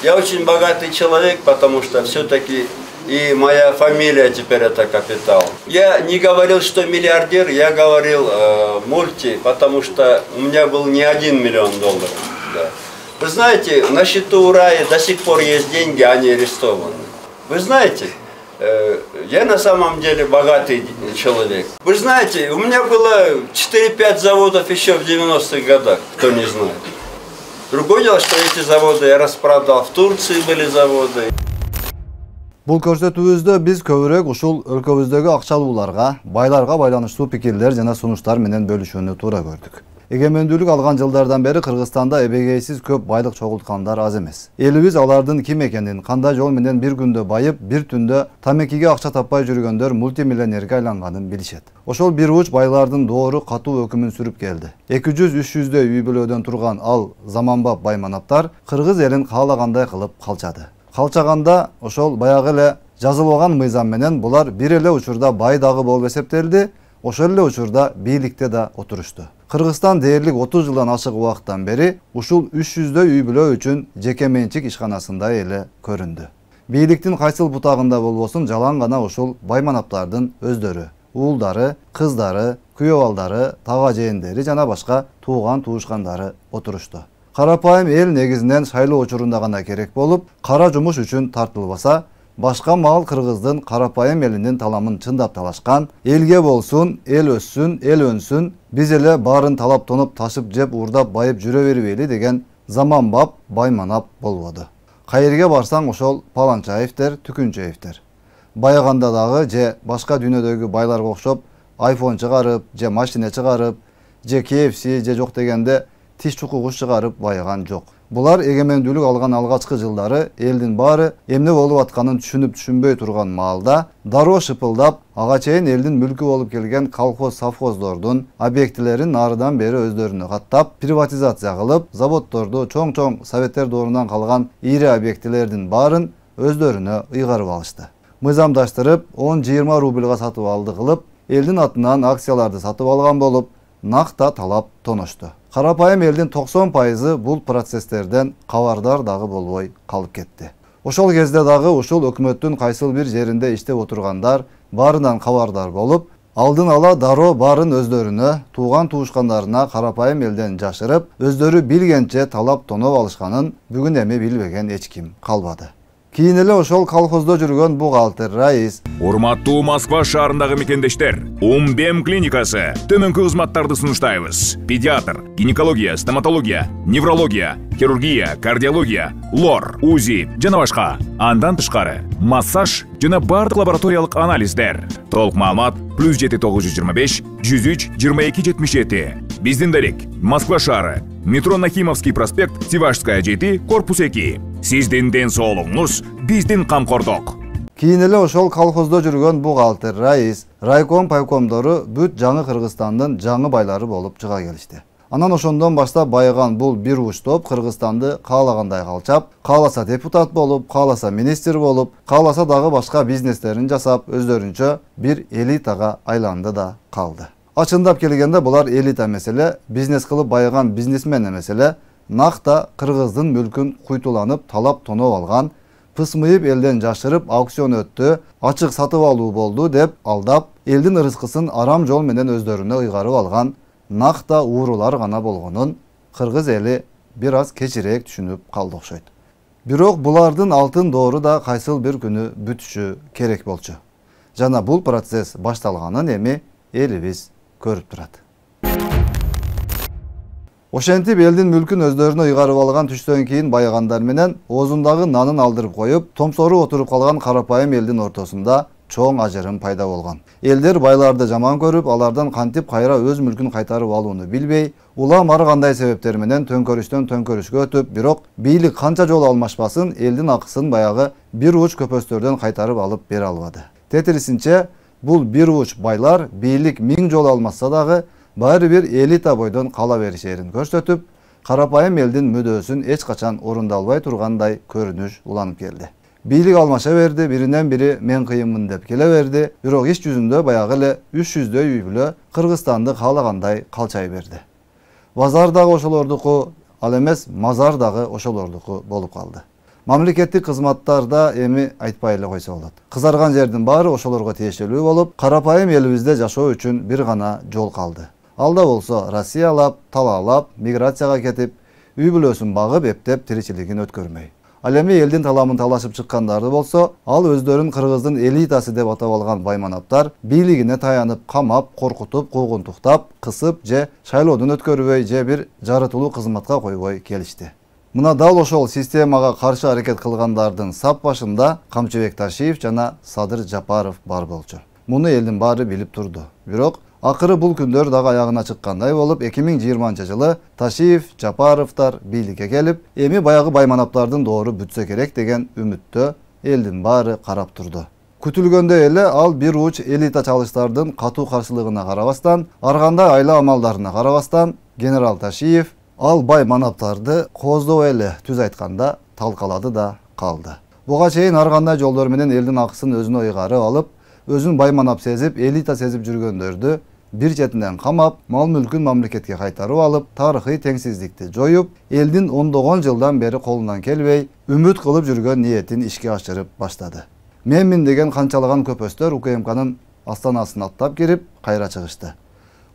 Я очень богатый человек, потому что все-таки и моя фамилия теперь это капитал. Я не говорил, что миллиардер, я говорил мульти, потому что у меня был не $1 миллион. Да. Вы знаете, на счету у Раи до сих пор есть деньги, они арестованы. Вы знаете, я на самом деле богатый человек. Вы знаете, у меня было 4-5 заводов еще в 90-х годах, кто не знает. Другое дело, что эти заводы я распродал. В Турции были заводы. Бул көрсөтүүбүздө биз көбүрөөк ушул өлкөбүздөгү акчалууларга, байларга байланыштуу пикирлер жана сунуштар менен бөлүшүүнү туура көрдүк. Эгемендүүлүк алган жылдардан бери Кыргызстанда эбегейсиз көп байлык чогулткандар аз эмес. Элибиз алардын ким экенин, кандай жол менен бир күндө байып, бир түндө тамекиге акча таппай жүргөндөр мультимиллионерге айланганын билишет. Ошол бир уч байлардын доору катуу өкүмүн сүрүп келди. 200-300дөй үй бүлөдөн турган ал заманбап байманаптар кыргыз элин каалагандай кылып калчады. Калчаганда ошол баягы эле жазылбаган мыйзам менен булар бир эле учурда бай дагы болуп эсептелди, ошол эле учурда бийликте да отурушту. Кыргызстан дээрлик 30 жылдан ашык убакыттан бери ушул 300дөй үй бүлө үчүн жеке менчик ишканасында эле көрүндү. Бийликтин кайсыл бутагында болбосун жалаң гана ушул байманаптардын өздөрү, уулдары, кыздары, күйөө балдары, тага жээндери жана башка тууган туушкандары отурушту. Карапайым эл негизинен шайлоо учурунда гана керек болуп, кара жумуш үчүн тартылбаса, башка мал кыргыздын карапайым элинин таламын чындап талашкан, элге болсун, эл өссүн, эл өнсүн, биз эле баарын талап тонуп ташып жеп урдап байып жүрө бербейли деген заманбап байманап болбоду. Кайерге барсаң ошол Паланчаевдер, Түкүнчаевдер. Байыганда дагы же башка дүйнөдөгү байларга окшоп iPhone чыгарып, же машина чыгарып, же KFC, же жок дегенде тиш чукугуш чыгарып байыган жок. Булар эгемендүүлүк алган алгачкы жылдары элдин баары эмне болуп атканын түшүнбөй турган маалда дароо шыпылдап, ага чейин элдин мүлкү болуп келген колхоз-совхоздордун объектилерин нарыдан бери өздөрүнө каттап, приватизация кылып, заводдорду, чоң-чоң советтер доорунан калган ири объектилердин баарын өздөрүнө ыйгарып алышты. Мыйзамдаштырып, 10-20 рубльга сатып алды кылып, элдин атынан акцияларды сатып алган болуп, накта талап тоношту. Карапайым элдин 90% бул процесстерден кабардар дагы болбой калып кетти. Ошол кезде дагы ушул өкмөттүн кайсыл бир жеринде иштеп отургандар баарынан кабардар болуп, алдын ала дароо баарын өздөрүнө, тууган туушкандарына карапайым элден жашырып, өздөрү билгенче талап тоноп алышканын бүгүн эми билбеген эч ким калбады. Кийин эле ошол колхоздо жүргөн бухгалтер Раис: Урматтуу Москва шаарындагы мекендештер, Умбем клиникасы төмөнкү кызматтарды сунуштайбыз. Педиатр, гинекология, стоматология, неврология, хирургия, кардиология, лор, УЗИ жана башка. Андан тышкары массаж жана бардык лабораториялык анализдер. Толук маалымат +7925 103 2277. Биздин дарек Москва шаары, метро Нахимовский проспект, Сивашская 7, корпус 2. Сиздин ден соолугуңуз биздин камкордук. Кийин эле ошол колхоздо жүргөн бухгалтер Раис, райком пайкомдору бүт жаңы Кыргызстандын жаңы байлары болуп чыга келишти. Анан ошондон баштап байыган бул бир уч топ Кыргызстанды каалагандай калчап, кааласа депутат болуп, кааласа министр болуп, кааласа дагы башка бизнестерин жасап, өздөрүнчө бир элитага айланды да калды. Ачындап келгенде булар элита эмеселе, бизнес кылып байыган бизнесмен эмеселе, накта кыргыздын мүлкүн куйтуланып талап тоноп алган, пысмыйып элден жашырып аукцион өттү, ачык сатып алуу болду деп алдап, элдин ырыскысын арам жол менен өздөрүнө ыйгарып алган накта уурулар гана болгонун кыргыз эли бир аз кечирээк түшүнүп калды окшойт. Бирок булардын алтын доору да кайсыл бир күнү бүтүшү керек болчу. Жана бул процесс башталганын эми элибиз көрүп турат. Ошентип элдин мүлкүн өздөрүнө ыйгарып алган түштөн кийин байыгандар менен оозундагы нанын алдырып коюп, томсору отуруп калган карапайым элдин ортосунда чоң ажырым пайда болгон. Элдер байларды жаман көрүп, алардан кантип кайра өз мүлкүн кайтарып алууну билбей, улам ар кандай себептер менен төңкөрүштөн төңкөрүшкө өтүп, бирок бийлик канча жолу алмашпасын, элдин акысын баягы бир уч көпөстөрдөн кайтарып алып бере албады. Тетирисинче, бул бир уч байлар бийлик 1000 жолу алмаса дагы баары бир элита бойдон кала беришерин көрсөтүп, карапайым элдин мүдөөсүн эч качан орундалбай тургандай көрүнүш уланып келди. Бийлик алмаша берди, биринен бири мен кыйынмын деп келе берди, бирок иш жүзүндө баягы эле 300дөй үй бүлө Кыргызстанды каалагандай калчай берди. Базар дагы ошолордуку, ал эмес мазар дагы ошолордуку болуп калды. Мамлекеттик кызматтарда эми айтпай эле койсо болот. Кызарган жердин баары ошолорго тиешелүү болуп, карапайым элибизде жашоо үчүн бир гана жол калды. Алда болсо Россиялап, талаалап, миграцияга кетип, үй бүлөсүн багып, эптеп тиричилигин өткөрмөй. Ал эми элдин таламын талашып чыккандары болсо, ал өздөрүн Кыргыздын элитасы деп атап алган байманаптар бийлигине таянып, камап, коркутуп, куугунтуктап, кысып же шайлоодон өткөрбөй же бир жарытылуу кызматка койбой келишти. Мына дал ошол системага каршы аракет кылгандардын сап башында Камчыбек Ташиев жана Садыр Жапаров бар болчу. Муну элдин баары билип турду. Бирок акыры бул күндөр дагы аягына чыккандай болуп, 2020-жылы Ташиев, Жапаровтар бийликке келип, эми баягы байманаптардын доору бүтсө керек деген үмүттө элдин баары карап турду. Күтүлгөндөй эле ал бир уч элита чалыштардын катуу каршылыгына карабастан, ар кандай айла амалдарына карабастан, генерал Ташиев ал байманаптарды кооздобой эле түз айтканда талкалады да калды. Буга чейин ар кандай жолдор менен элдин акысын өзүнө ыйгарып алып, өзүн байманап сезип, элита сезип жүргөндөрдү бир четинен камап, мал мүлкүн мамлекетке кайтарып алып, тарыхый теңсиздикти жоюп, элдин ондогон жылдан бери колунан келбей, үмүт кылып жүргөн ниетин ишке ашырып баштады. Менмин деген канчалаган көпөстөр УКМКнын астанасын аттап кирип, кайра чыгышты.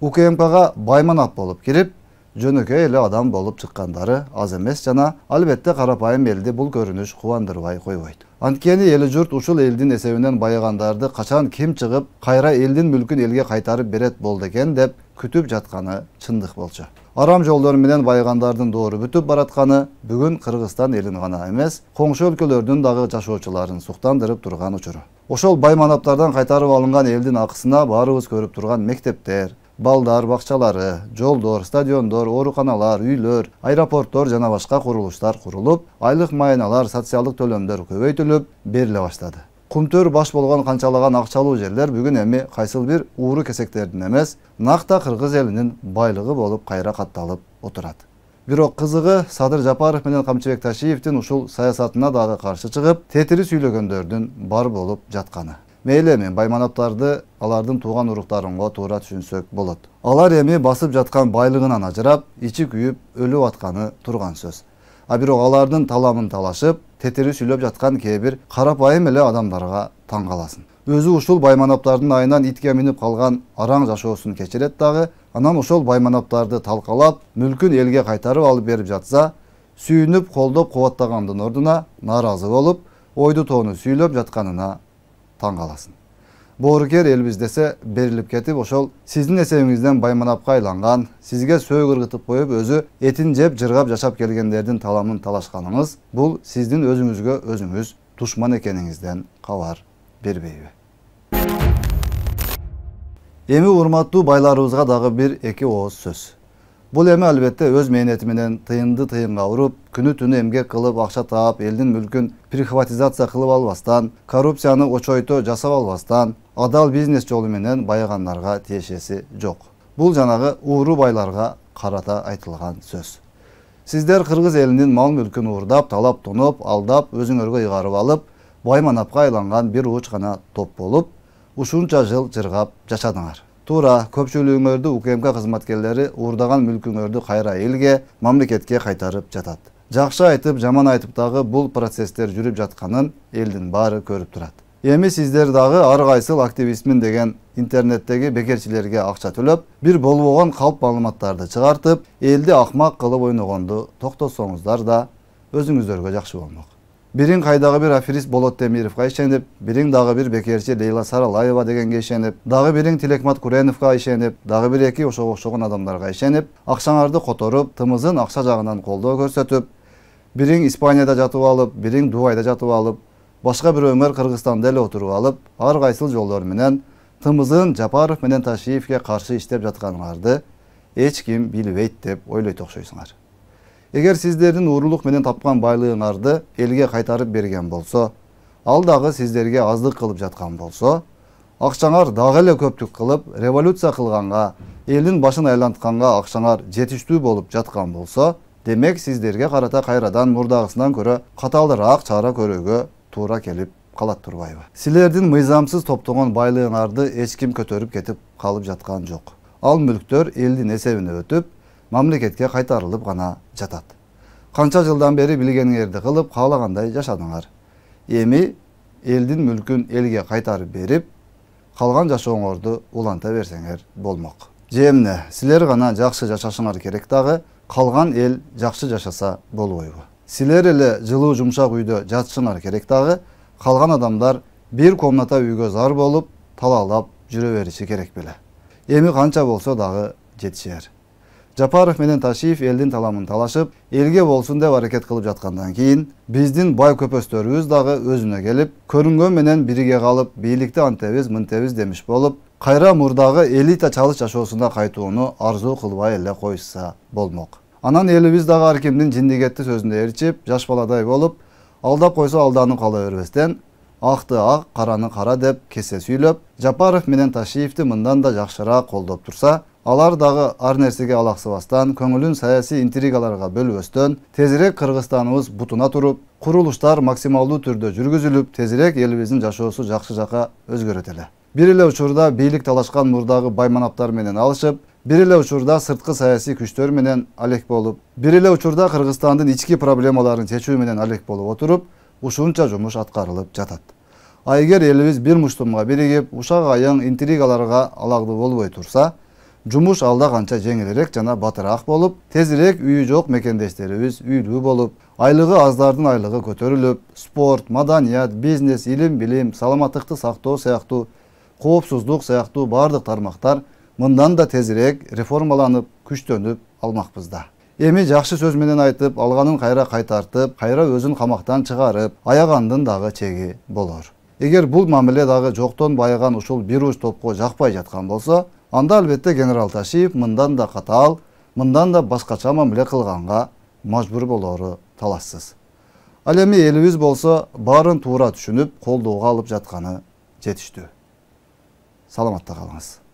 УКМКга байманап болуп кирип, жөнөкөй эле адам болуп чыккандары аз эмес жана албетте карапайым элди бул көрүнүш кубандырбай койбойт. Анткени эли журт ушул элдин эсебинен байыгандарды качан ким чыгып, кайра элдин мүлкүн элге кайтарып берет болду экен деп күтүп жатканы чындык болчу. Арам жолдор менен байыгандардын доору бүтүп баратканы бүгүн Кыргызстан элин гана эмес, коңшу өлкөлөрдүн дагы жашоочуларын суктандырып турган учуру. Ошол байманаптардан кайтарып алынган элдин акысына баарыбыз көрүп турган мектептер, балдар бакчалары, жолдор, стадиондор, ооруканалар, үйлөр, аэропорттор жана башка курулуштар курулуп, айлык майыналар, социалдык төлөмдөр көбөйтүлүп бериле баштады. Кумтөр баш болгон канчалаган акчалуу жерлер бүгүн эми кайсыл бир ууру кесектердин эмес, накта Кыргыз элинин байлыгы болуп кайра катталып отурат. Бирок кызыгы Садыр Жапаров менен Камчыбек Ташиевдин ушул саясатына дагы каршы чыгып, тетири сүйлөгөндөрдүн бар болуп жатканы. Мейли эми байманаптарды алардын тууган уруктарынга туура түшүнсөк болот. Алар эми басып жаткан байлыгынан ажырап, ичи күйүп өлүп атканы турган сөз. А бирок алардын таламын талашып, тетири сүйлөп жаткан кээ бир карапайым эле адамдарга таң каласың. Өзү ушул байманаптардын айынан итке минип калган араң жашоосун кечирет дагы, анан ошол байманаптарды талкалап, мүлкүн элге кайтарып алып берип жатса, сүйүнүп, колдоп, кубаттагандын ордуна нааразы болуп, ойду тоону сүйлөп жатканына таң каласың. Боорукер элбиз десе берилип кетип, ошол сиздин эсебиңизден байманапка айланган, сизге сөөг ыргытып коюп, өзү этин жеп жыргап жашап келгендердин таламын талашканыңыз, бул сиздин өзүңүзгө өзүңүз душман экениңизден кабар бербейби? Эми урматтуу байларыбызга дагы бир эки ооз сөз. Бул эми албетте өз мээнети менен тыйынды тыйынга уруп, күнү-түнү эмгек кылып акча таап, элдин мүлкүн прихватизация кылып албастан, коррупцияны очойто жасап албастан, адал бизнес жолу менен байыгандарга тиешеси жок. Бул жанагы ууру байларга карата айтылган сөз. Сиздер Кыргыз элинин мал мүлкүн уурдап, талап тоноп, алдап, өзүңөргө ыйгарып алып, байманапка айланган бир уч гана топ болуп, ушунча жыл жыргап жашадыңар. Туура, көпчүлүгүңөрдү УКМК кызматкерлери уурдаган мүлкүңөрдү кайра элге, мамлекетке кайтарып жатат. Жакшы айтып, жаман айтып дагы бул процесстер жүрүп жатканын элдин баары көрүп турат. Эми сиздер дагы ар кайсыл активистмин деген интернеттеги бекерчилерге акча төлөп, бир болбогон калп маалыматтарды чыгартып, элди акмак кылып ойногонду токтотсоңуздар да өзүңүздөргө жакшы болмок. Бириң кайдагы бир аферист Болот Темировго ишенип, бириң дагы бир бекерчи Лейла Саралаева дегенге ишенип, дагы бириң Тилекмат Куреновго ишенип, дагы бир эки ошого окшогон адамдарга ишенип, акчаңарды которуп, тымызын акча жагынан колдоо көрсөтүп, бириң Испанияда жатып алып, бириң Дубайда жатып алып, башка бирөөңөр Кыргызстанда эле отуруп алып, ар кайсыл жолдор менен тымызын Жапаров менен Ташиевге каршы иштеп жатканыңарды эч ким билбейт деп ойлойт окшойсуңар. Эгер сиздердин уурулук менен тапкан байлыгыңарды элге кайтарып берген болсо, ал дагы сиздерге аздык кылып жаткан болсо, акчаңар дагы эле көптүк кылып, революция кылганга, элдин башын айлантканга акчаңар жетиштүү болуп жаткан болсо, демек сиздерге карата кайрадан мурдагысынан көрө каталдыраак чара көрүүгө туура келип калат турбайбы? Силердин мыйзамсыз топтогон байлыгыңарды эч ким көтөрүп кетип калып жаткан жок. Ал мүлктөр элдин эсебине өтүп, мамлекетке кайтарылып гана жатат. Канча жылдан бери билгениңерди кылып, каалагандай жашадыңар. Эми элдин мүлкүн элге кайтарып берип, калган жашооңорду уланта берсеңер болмок. Же эмне, силер гана жакшы жашашыңар керек дагы, калган эл жакшы жашаса болбойбу? Силер эле жылуу жумшак үйдө жатышыңар керек дагы, калган адамдар бир комната үйгө зар болуп, талаалап жүрө бериши керек беле. Эми канча болсо дагы жетишер. Жапаров менен Ташиев элдин таламын талашып, элге болсун деп аракет кылып жаткандан кийин, биздин бай көпөстөрүбүз дагы өзүнө келип, көрүнгөн менен бириге калып, бийликти антебиз, мынтебиз демиш болуп, кайра мурдагы элита чалыш жашоосуна кайтууну арзуу кылбай эле коюшса болмок. Анан элибиз дагы ар кимдин жиндигетти сөзүнө ээрчип, жаш баладай болуп, алдап койсо алданып кала бербестен, акты ак, караны кара деп кесе сүйлөп, Жапаров менен Ташиевти мындан да жакшыраак колдоп турса, алар дагы ар нерсеге алаксыбастан, көңүлүн саясий интригаларга бөлбөстөн, тезирээк Кыргызстаныбыз бутуна туруп, курулуштар максималдуу түрдө жүргүзүлүп, тезирээк элибиздин жашоосу жакшы жака өзгөрөт эле. Бир эле учурда бийлик талашкан мурдагы байманаптар менен алышып, бир эле учурда сырткы саясий күчтөр менен алек болуп, бир эле учурда Кыргызстандын ички проблемаларын чечүү менен алек болуп отуруп, ушунча жумуш аткарылып жатат. А эгер элибиз бир муштумга биригип, ушак айың интригаларга алагды болбой турса, жумуш алда канча жеңилирээк жана батыраак болуп, тезирээк үйү жок мекендештерибиз үйлүү болуп, айлыгы аздардын айлыгы көтөрүлүп, спорт, маданият, бизнес, илим, билим, саламаттыкты сактоо сыяктуу, коопсуздук сыяктуу бардык тармактар мындан да тезирээк реформаланып, күчтөнүп алмакпыз да. Эми жакшы сөз менен айтып, алганын кайра кайтартып, кайра өзүн камактан чыгарып, аягандын дагы чеги болор. Эгер бул мамиле дагы жоктон байыган ушул бир уч топко жакпай жаткан болсо, анда албетте генерал Ташиев мындан да катаал, мындан да башкача мамиле кылганга мажбур болору талашсыз. Ал эми элибиз болсо баарын туура түшүнүп, колдоого алып жатканы жетиштүү. Саламатта калыңыз.